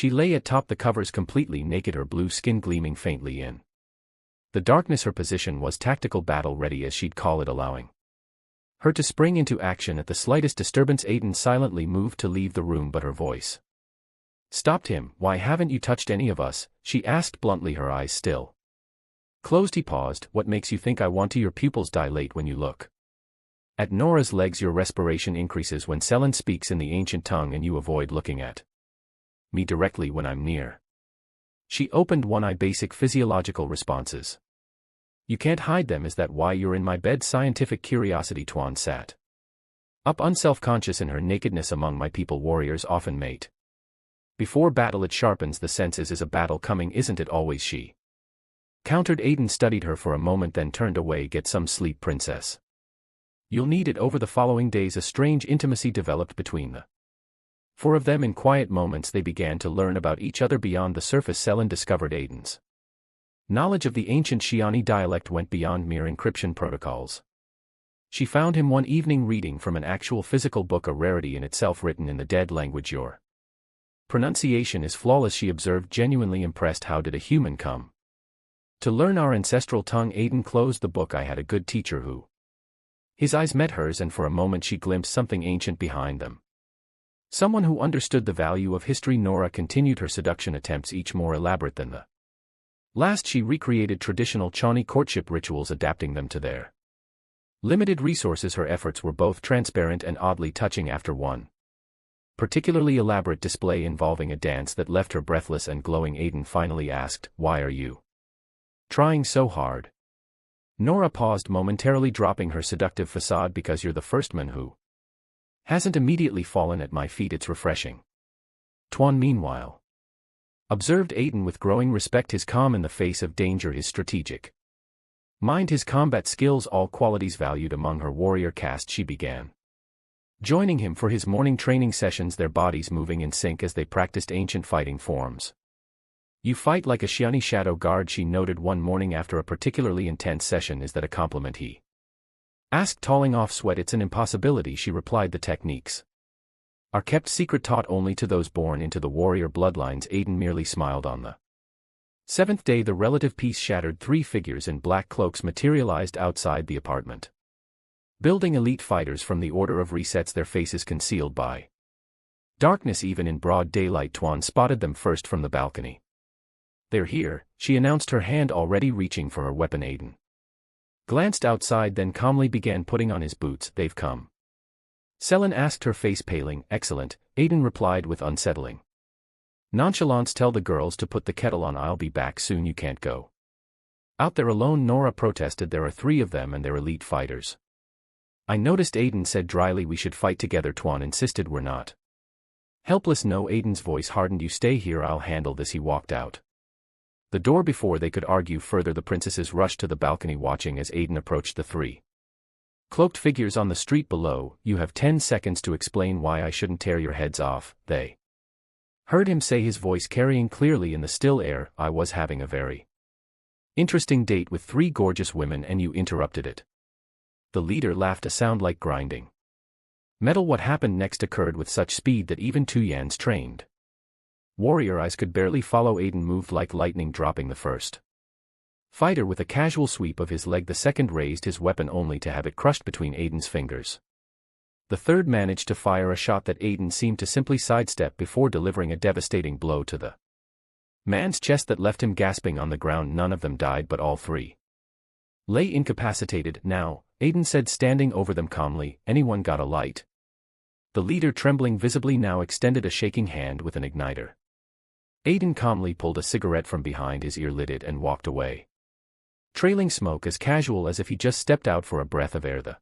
She lay atop the covers completely naked, her blue skin gleaming faintly in the darkness. Her position was tactical, battle ready as she'd call it, allowing her to spring into action at the slightest disturbance. Aiden silently moved to leave the room, but her voice stopped him. "Why haven't you touched any of us?" she asked bluntly, her eyes still closed. He paused. "What makes you think I want to?" Your pupils dilate when you look at Nora's legs. Your respiration increases when Selen speaks in the ancient tongue, and you avoid looking at me directly when I'm near. She opened one eye. Basic physiological responses. You can't hide them. Is that why you're in my bed? Scientific curiosity. Tuan sat up, unself-conscious in her nakedness. Among my people, warriors often mate before battle. It sharpens the senses. Is a battle coming, isn't it always? She countered. Aiden studied her for a moment, then turned away. Get some sleep, princess. You'll need it. Over the following days, a strange intimacy developed between the four of them. In quiet moments, they began to learn about each other beyond the surface. Selen discovered Aiden's knowledge of the ancient Shiani dialect went beyond mere encryption protocols. She found him one evening reading from an actual physical book, a rarity in itself, written in the dead language. Your pronunciation is flawless, she observed, genuinely impressed. How did a human come to learn our ancestral tongue? Aiden closed the book. I had a good teacher who. His eyes met hers, and for a moment she glimpsed something ancient behind them. Someone who understood the value of history. Nora continued her seduction attempts, each more elaborate than the last. She recreated traditional Chani courtship rituals, adapting them to their limited resources. Her efforts were both transparent and oddly touching. After one particularly elaborate display involving a dance that left her breathless and glowing, Aiden finally asked, "Why are you trying so hard?" Nora paused, momentarily dropping her seductive facade. "Because you're the first man who hasn't immediately fallen at my feet. It's refreshing." Tuan, meanwhile, observed Aiden with growing respect. His calm in the face of danger, his strategic mind, his combat skills, all qualities valued among her warrior caste. She began joining him for his morning training sessions, their bodies moving in sync as they practiced ancient fighting forms. "You fight like a Shiani shadow guard," she noted one morning after a particularly intense session. "Is that a compliment?" he asked, tolling off sweat. "It's an impossibility," she replied. "The techniques are kept secret, taught only to those born into the warrior bloodlines." Aiden merely smiled. On the seventh day, the relative peace shattered. Three figures in black cloaks materialized outside the apartment building, elite fighters from the Order of Resets, their faces concealed by darkness even in broad daylight. Tuan spotted them first from the balcony. "They're here," she announced, her hand already reaching for her weapon. Aiden glanced outside, then calmly began putting on his boots. "They've come?" Selen asked, her face paling. "Excellent," Aiden replied with unsettling nonchalance. "Tell the girls to put the kettle on. I'll be back soon." "You can't go out there alone," Nora protested. "There are three of them and they're elite fighters." "I noticed," Aiden said dryly. "We should fight together." Tuan insisted. "We're not helpless." "No." Aiden's voice hardened. "You stay here. I'll handle this." He walked out the door before they could argue further. The princesses rushed to the balcony, watching as Aiden approached the three cloaked figures on the street below. "You have 10 seconds to explain why I shouldn't tear your heads off," they heard him say, his voice carrying clearly in the still air. "I was having a very interesting date with 3 gorgeous women and you interrupted it." The leader laughed, a sound like grinding metal. What happened next occurred with such speed that even Tu Yan's trained warrior eyes could barely follow. Aiden moved like lightning, dropping the first fighter with a casual sweep of his leg. The second raised his weapon only to have it crushed between Aiden's fingers. The third managed to fire a shot that Aiden seemed to simply sidestep before delivering a devastating blow to the man's chest that left him gasping on the ground. None of them died, but all 3 lay incapacitated. "Now," Aiden said, standing over them calmly, "anyone got a light?" The leader, trembling visibly now, extended a shaking hand with an igniter. Aiden calmly pulled a cigarette from behind his ear, lit it, and walked away, trailing smoke as casual as if he just stepped out for a breath of air. The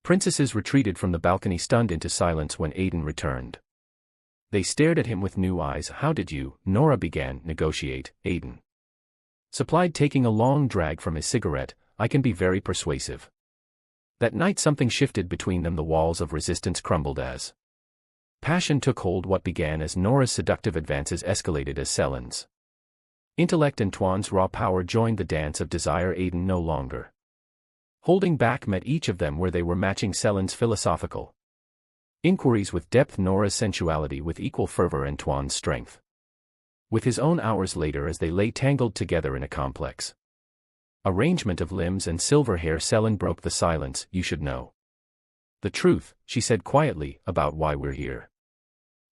princesses retreated from the balcony, stunned into silence when Aiden returned. They stared at him with new eyes. "How did you?" Nora began. "Negotiate," Aiden supplied, taking a long drag from his cigarette. "I can be very persuasive." That night something shifted between them. The walls of resistance crumbled as passion took hold. What began as Nora's seductive advances escalated as Selen's intellect and Tuan's raw power joined the dance of desire. Aiden, no longer holding back, met each of them where they were, matching Selen's philosophical inquiries with depth, Nora's sensuality with equal fervor, and Tuan's strength with his own hours later as they lay tangled together in a complex arrangement of limbs and silver hair. Selin broke the silence. You should know the truth, she said quietly, about why we're here.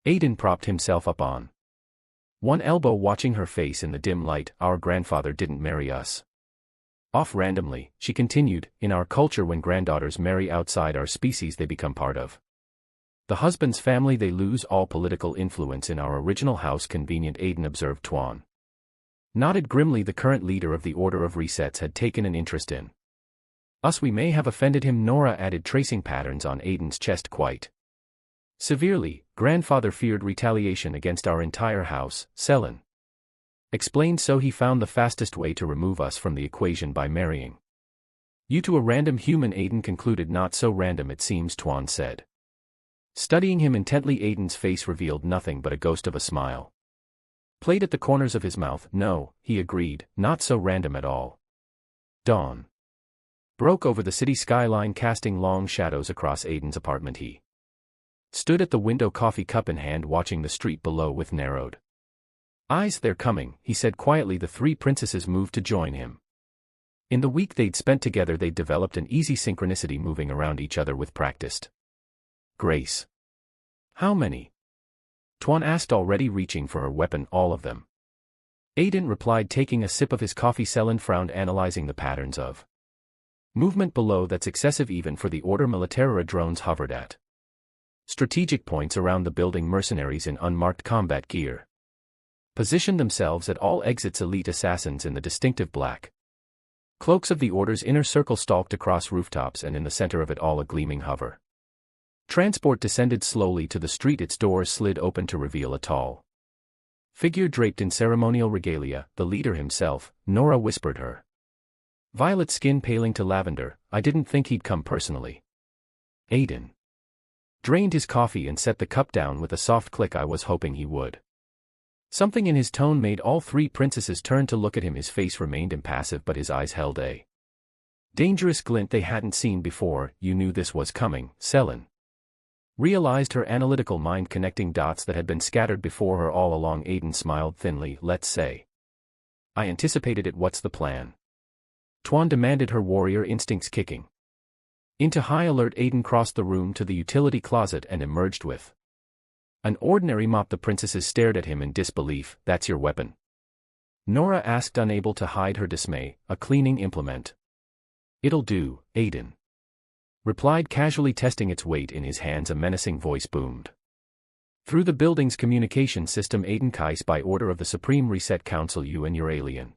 Aiden propped himself up on one elbow, watching her face in the dim light. Our grandfather didn't marry us off randomly, she continued. In our culture, when granddaughters marry outside our species, they become part of the husband's family. They lose all political influence in our original house. Convenient, Aiden observed. Tuan nodded grimly. The current leader of the Order of Resets had taken an interest in us. We may have offended him, Nora added, tracing patterns on Aiden's chest quite severely. Grandfather feared retaliation against our entire house, Selin explained, so he found the fastest way to remove us from the equation by marrying you to a random human. Aiden concluded. Not so random it seems, Tuan said, studying him intently. Aiden's face revealed nothing but a ghost of a smile played at the corners of his mouth. No, he agreed, not so random at all. Dawn broke over the city skyline, casting long shadows across Aiden's apartment. He stood at the window, coffee cup in hand, watching the street below with narrowed eyes. They're coming, he said quietly. The three princesses moved to join him. In the week they'd spent together, they'd developed an easy synchronicity, moving around each other with practiced grace. How many? Tuan asked, already reaching for her weapon. All of them, Aiden replied, taking a sip of his coffee. Selin frowned, analyzing the patterns of movement below. That's excessive even for the Order. Militera drones hovered at strategic points around the building. Mercenaries in unmarked combat gear positioned themselves at all exits. Elite assassins in the distinctive black cloaks of the Order's inner circle stalked across rooftops, and in the center of it all, a gleaming hover transport descended slowly to the street. Its doors slid open to reveal a tall figure draped in ceremonial regalia. The leader himself, Nora whispered, her violet skin paling to lavender. I didn't think he'd come personally. Aiden drained his coffee and set the cup down with a soft click. I was hoping he would. Something in his tone made all three princesses turn to look at him. His face remained impassive, but his eyes held a dangerous glint they hadn't seen before. You knew this was coming, Selin realized, her analytical mind connecting dots that had been scattered before her all along. Aiden smiled thinly. Let's say I anticipated it. What's the plan? Tuan demanded, her warrior instincts kicking into high alert. Aiden crossed the room to the utility closet and emerged with an ordinary mop. The princesses stared at him in disbelief. That's your weapon? Nora asked, unable to hide her dismay. A cleaning implement. It'll do, Aiden replied casually, testing its weight in his hands. A menacing voice boomed through the building's communication system. Aiden Kais, by order of the Supreme Reset Council, you and your alien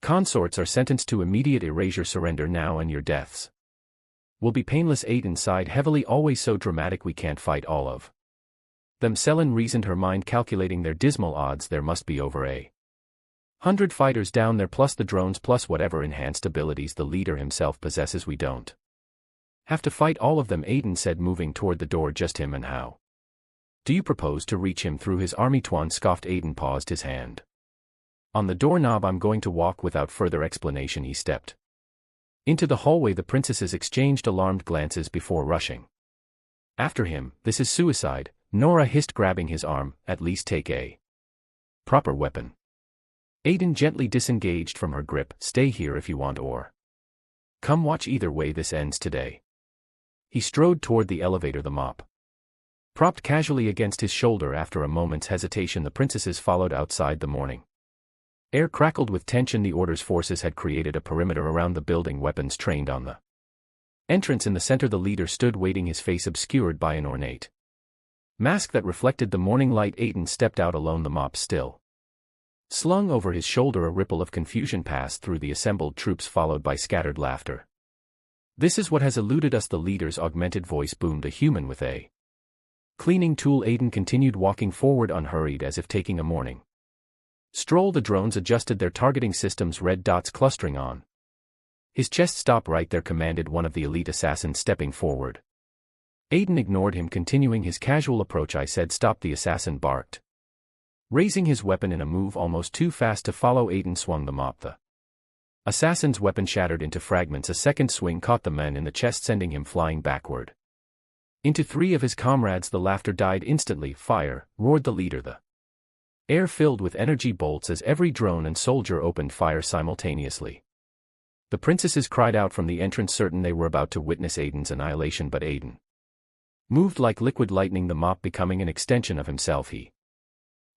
consorts are sentenced to immediate erasure. Surrender now and your deaths will be painless. Aiden sighed heavily. Always so dramatic. We can't fight all of them, Selin reasoned, her mind calculating their dismal odds. There must be over 100 fighters down there, plus the drones, plus whatever enhanced abilities the leader himself possesses. We don't have to fight all of them, Aiden said, moving toward the door. Just him? And how do you propose to reach him? Through his army, Tuan scoffed. Aiden paused, his hand on the doorknob. I'm going to walk. Without further explanation, he stepped into the hallway. The princesses exchanged alarmed glances before rushing after him. This is suicide, Nora hissed, grabbing his arm. At least take a proper weapon. Aiden gently disengaged from her grip. Stay here if you want, or come watch. Either way, this ends today. He strode toward the elevator, the mop propped casually against his shoulder. After a moment's hesitation, the princesses followed outside. The morning air crackled with tension. The Order's forces had created a perimeter around the building, weapons trained on the entrance. In the center, the leader stood waiting, his face obscured by an ornate mask that reflected the morning light. Aiden stepped out alone, the mop still slung over his shoulder. A ripple of confusion passed through the assembled troops, followed by scattered laughter. This is what has eluded us, the leader's augmented voice boomed. A human with a cleaning tool. Aiden continued walking forward, unhurried, as if taking a morning stroll. The drones adjusted their targeting systems, red dots clustering on his chest. Stop right there, commanded one of the elite assassins, stepping forward. Aiden ignored him, continuing his casual approach. I said stop, the assassin barked, raising his weapon in a move almost too fast to follow. Aiden swung the mop. The assassin's weapon shattered into fragments. A second swing caught the man in the chest, sending him flying backward into three of his comrades. The laughter died instantly. Fire, roared the leader. The Air filled with energy bolts as every drone and soldier opened fire simultaneously. The princesses cried out from the entrance, certain they were about to witness Aiden's annihilation, but Aiden moved like liquid lightning, the mop becoming an extension of himself. He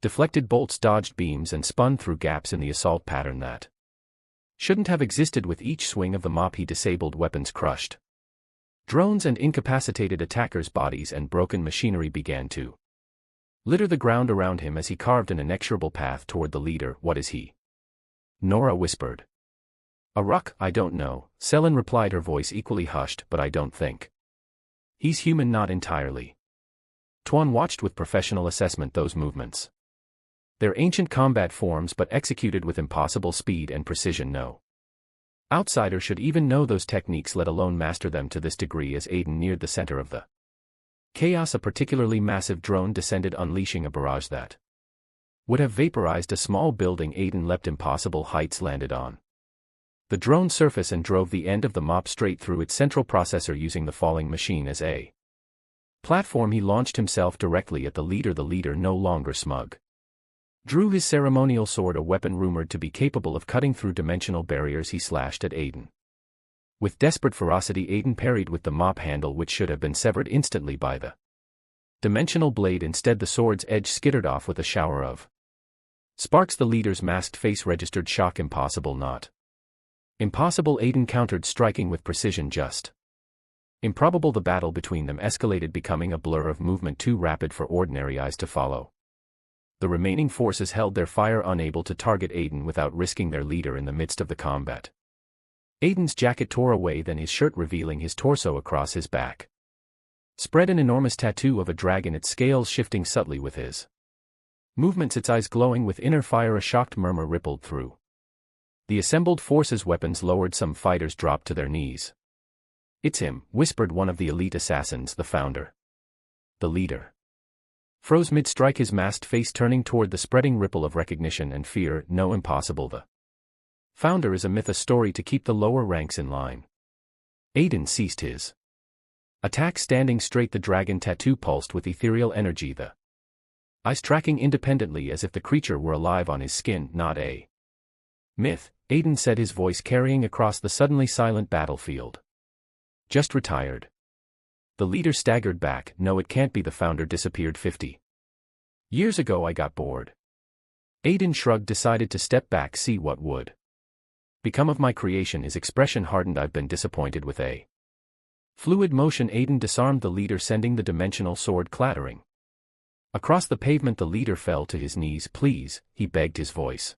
deflected bolts, dodged beams, and spun through gaps in the assault pattern that shouldn't have existed. With each swing of the mop he disabled weapons, crushed drones, and incapacitated attackers' bodies, and broken machinery began to litter the ground around him as he carved an inexorable path toward the leader. What is he? Nora whispered. A ruck? I don't know, Selin replied, her voice equally hushed, but I don't think he's human, not entirely. Tuan watched with professional assessment those movements. They're ancient combat forms, but executed with impossible speed and precision. No outsider should even know those techniques, let alone master them to this degree. As Aiden neared the center of the chaos, a particularly massive drone descended, unleashing a barrage that would have vaporized a small building. Aiden leapt impossible heights, landed on the drone surface, and drove the end of the mop straight through its central processor, using the falling machine as a platform. He launched himself directly at the leader. The leader, no longer smug, drew his ceremonial sword, a weapon rumored to be capable of cutting through dimensional barriers. He slashed at Aiden with desperate ferocity. Aiden parried with the mop handle, which should have been severed instantly by the dimensional blade. Instead, the sword's edge skittered off with a shower of sparks. The leader's masked face registered shock. Impossible, not impossible, Aiden countered, striking with precision, just improbable. The battle between them escalated, becoming a blur of movement too rapid for ordinary eyes to follow. The remaining forces held their fire, unable to target Aiden without risking their leader in the midst of the combat. Aiden's jacket tore away, then his shirt, revealing his torso. Across his back spread an enormous tattoo of a dragon, its scales shifting subtly with his movements, its eyes glowing with inner fire. A shocked murmur rippled through the assembled forces. Weapons lowered, some fighters dropped to their knees. It's him, whispered one of the elite assassins, the founder. The leader froze mid-strike, his masked face turning toward the spreading ripple of recognition and fear. No, impossible. The founder is a myth, a story to keep the lower ranks in line. Aiden ceased his attack, standing straight. The dragon tattoo pulsed with ethereal energy, the eyes tracking independently as if the creature were alive on his skin, not a myth. Aiden said, his voice carrying across the suddenly silent battlefield. Just retired. The leader staggered back. No, it can't be. The founder disappeared 50 years ago. I got bored. Aiden shrugged, decided to step back, see what would become of my creation. His expression hardened. I've been disappointed with a fluid motion. Aiden disarmed the leader, sending the dimensional sword clattering across the pavement. The leader fell to his knees. Please, he begged, his voice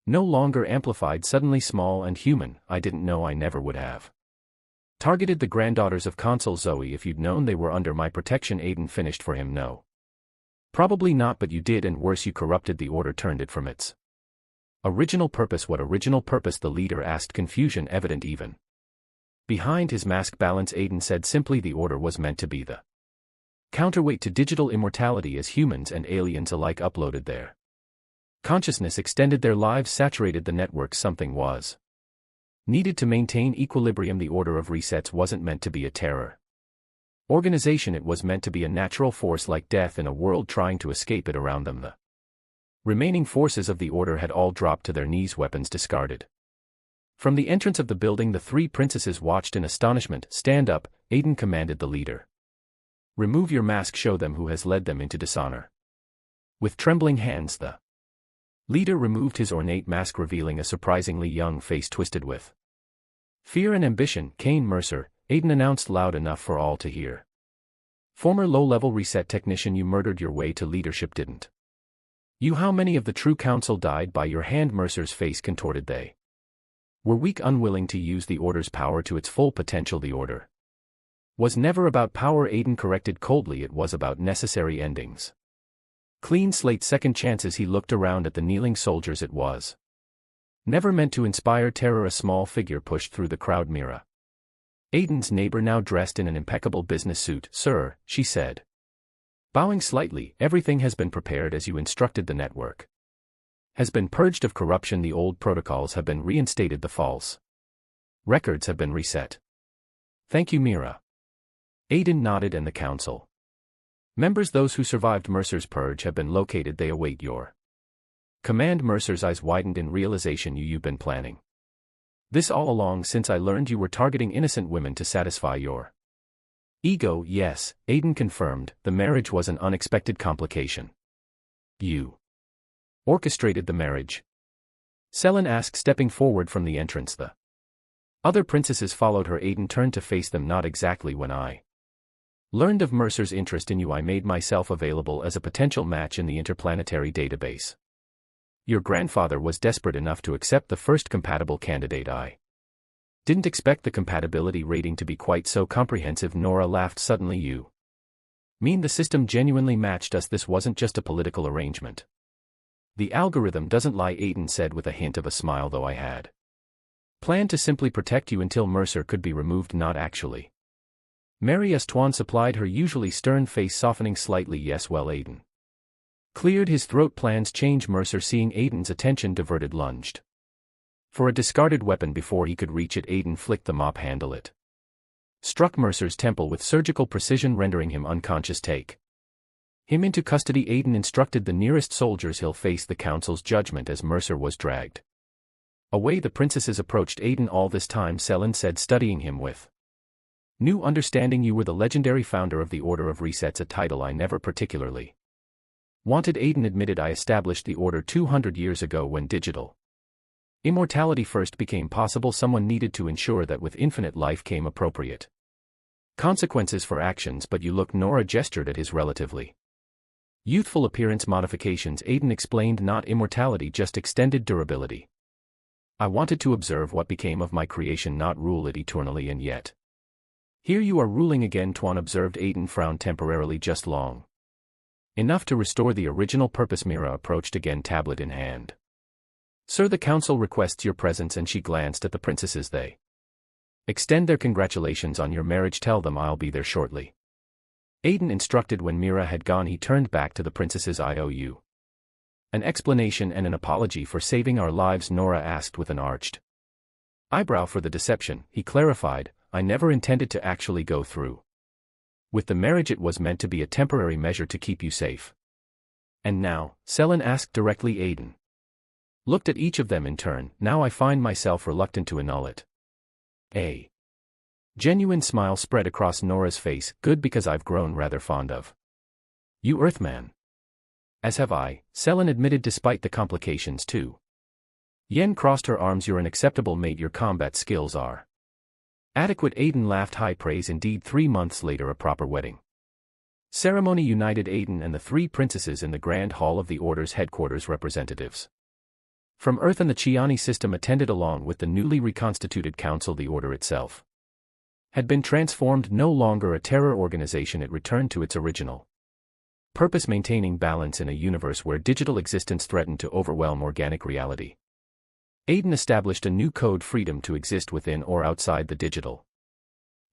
no longer amplified, suddenly small and human. I didn't know, I never would have targeted the granddaughters of Consul Zoe. If you'd known they were under my protection. Aiden finished for him. No, probably not, but you did, and worse, you corrupted the order, turned it from its original purpose. What original purpose? The leader asked, confusion evident even behind his mask balance. Aiden said simply, the order was meant to be the counterweight to digital immortality, as humans and aliens alike uploaded their consciousness, extended their lives, saturated the network. Something was needed to maintain equilibrium. The order of resets wasn't meant to be a terror organization, it was meant to be a natural force, like death in a world trying to escape it around them. The remaining forces of the order had all dropped to their knees, weapons discarded. From the entrance of the building, the three princesses watched in astonishment. Stand up, Aiden commanded the leader. Remove your mask, show them who has led them into dishonor. With trembling hands, the leader removed his ornate mask, revealing a surprisingly young face twisted with fear and ambition. Kane Mercer, Aiden announced loud enough for all to hear. Former low-level reset technician, you murdered your way to leadership, didn't you? How many of the true council died by your hand? Mercer's face contorted. They were weak, unwilling to use the order's power to its full potential. The order was never about power, Aiden corrected coldly. It was about necessary endings. Clean slate, second chances. He looked around at the kneeling soldiers. It was never meant to inspire terror. A small figure pushed through the crowd. Mira, Aiden's neighbor, now dressed in an impeccable business suit. Sir, she said, bowing slightly, everything has been prepared as you instructed. The network has been purged of corruption. The old protocols have been reinstated. The false records have been reset. Thank you, Mira. Aiden nodded. And the council members, those who survived Mercer's purge, have been located. They await your Command Mercer's eyes widened in realization. You've been planning this all along since I learned you were targeting innocent women to satisfy your ego. Yes, Aiden confirmed, the marriage was an unexpected complication. You orchestrated the marriage? Selin asked, stepping forward from the entrance. The other princesses followed her. Aiden turned to face them. Not exactly. When I learned of Mercer's interest in you, I made myself available as a potential match in the interplanetary database. Your grandfather was desperate enough to accept the first compatible candidate. I didn't expect the compatibility rating to be quite so comprehensive. Nora laughed suddenly. You mean the system genuinely matched us? This wasn't just a political arrangement. The algorithm doesn't lie, Aiden said with a hint of a smile. Though I had planned to simply protect you until Mercer could be removed. Not actually marry us. Tuan supplied, her usually stern face softening slightly. Yes, well, Aiden cleared his throat. Plans change. Mercer, seeing Aiden's attention diverted, lunged for a discarded weapon. Before he could reach it, Aiden flicked the mop handle. It struck Mercer's temple with surgical precision, rendering him unconscious. Take him into custody, Aiden instructed the nearest soldiers. He'll face the council's judgment. As Mercer was dragged away, the princesses approached Aiden. All this time, Selin said, studying him with new understanding. You were the legendary founder of the Order of Resets, a title I never particularly wanted, Aiden admitted. I established the Order 200 years ago when digital immortality first became possible. Someone needed to ensure that with infinite life came appropriate consequences for actions. But you look. Nora gestured at his relatively youthful appearance. Modifications, Aiden explained, not immortality, just extended durability. I wanted to observe what became of my creation, not rule it eternally. And yet here you are ruling again, Tuan observed. Aiden frowned temporarily. Just long enough to restore the original purpose. Mira approached again, tablet in hand. Sir, the council requests your presence. And she glanced at the princesses. They extend their congratulations on your marriage. Tell them I'll be there shortly, Aiden instructed. When Mira had gone, he turned back to the princesses. I owe you an explanation and an apology for saving our lives, Nora asked with an arched eyebrow. For the deception, he clarified. I never intended to actually go through with the marriage. It was meant to be a temporary measure to keep you safe. And now? Selin asked directly. Aiden looked at each of them in turn. Now I find myself reluctant to annul it. A genuine smile spread across Nora's face. Good, because I've grown rather fond of you, Earthman. As have I, Selin admitted, despite the complications too. Yen crossed her arms. You're an acceptable mate. Your combat skills are adequate. Aiden laughed. High praise indeed. 3 months later, a proper wedding ceremony united Aiden and the 3 princesses in the Grand Hall of the Order's headquarters. Representatives from Earth and the Chiani system attended, along with the newly reconstituted council. The Order itself had been transformed. No longer a terror organization, it returned to its original purpose, maintaining balance in a universe where digital existence threatened to overwhelm organic reality. Aiden established a new code: freedom to exist within or outside the digital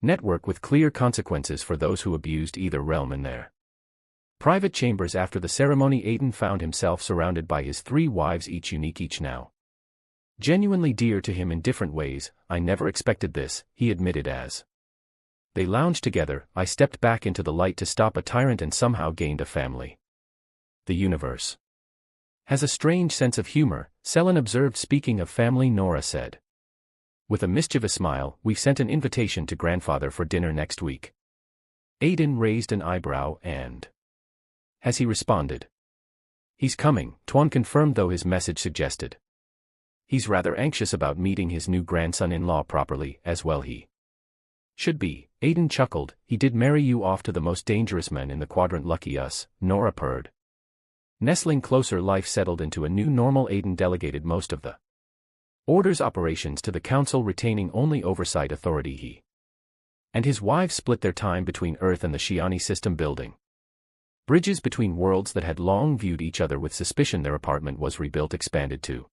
network, with clear consequences for those who abused either realm. In their private chambers after the ceremony, Aiden found himself surrounded by his 3 wives, each unique, each now genuinely dear to him in different ways. I never expected this, he admitted as they lounged together. I stepped back into the light to stop a tyrant and somehow gained a family. The universe has a strange sense of humor, Selin observed. Speaking of family, Nora said with a mischievous smile, we've sent an invitation to grandfather for dinner next week. Aiden raised an eyebrow. And has he responded? He's coming, Tuan confirmed, though his message suggested he's rather anxious about meeting his new grandson-in-law properly, as well he should be. Aiden chuckled. He did marry you off to the most dangerous men in the quadrant. Lucky us, Nora purred. Nestling closer, life settled into a new normal. Aiden delegated most of the Order's operations to the council, retaining only oversight authority. He and his wife split their time between Earth and the Chiani system, building bridges between worlds that had long viewed each other with suspicion. Their apartment was rebuilt, expanded to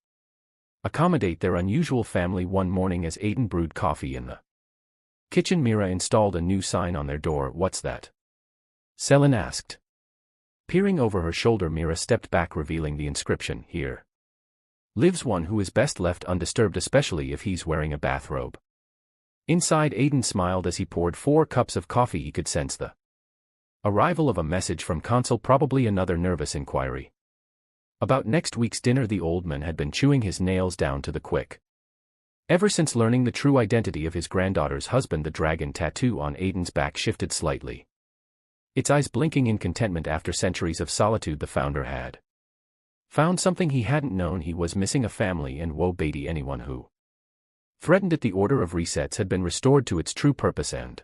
accommodate their unusual family. One morning, as Aiden brewed coffee in the kitchen, Mira installed a new sign on their door. What's that? Selin asked. Peering over her shoulder, Mira stepped back, revealing the inscription, Here lives one who is best left undisturbed, especially if he's wearing a bathrobe. Inside, Aiden smiled as he poured 4 cups of coffee. He could sense the arrival of a message from Consul, probably another nervous inquiry. About next week's dinner, the old man had been chewing his nails down to the quick. Ever since learning the true identity of his granddaughter's husband, the dragon tattoo on Aiden's back shifted slightly, its eyes blinking in contentment after centuries of solitude. The founder had found something he hadn't known. He was missing a family, and woe betide anyone who threatened it. The order of resets had been restored to its true purpose, and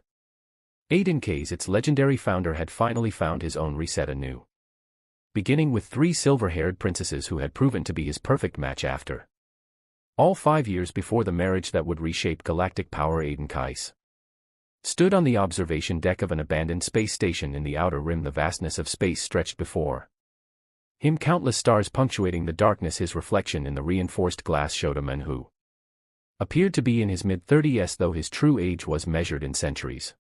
Aiden K's, its legendary founder, had finally found his own reset anew, beginning with 3 silver-haired princesses who had proven to be his perfect match after all 5 years before the marriage that would reshape galactic power. Aiden Kais stood on the observation deck of an abandoned space station in the outer rim. The vastness of space stretched before him, countless stars punctuating the darkness. His reflection in the reinforced glass showed a man who appeared to be in his mid-30s, though his true age was measured in centuries.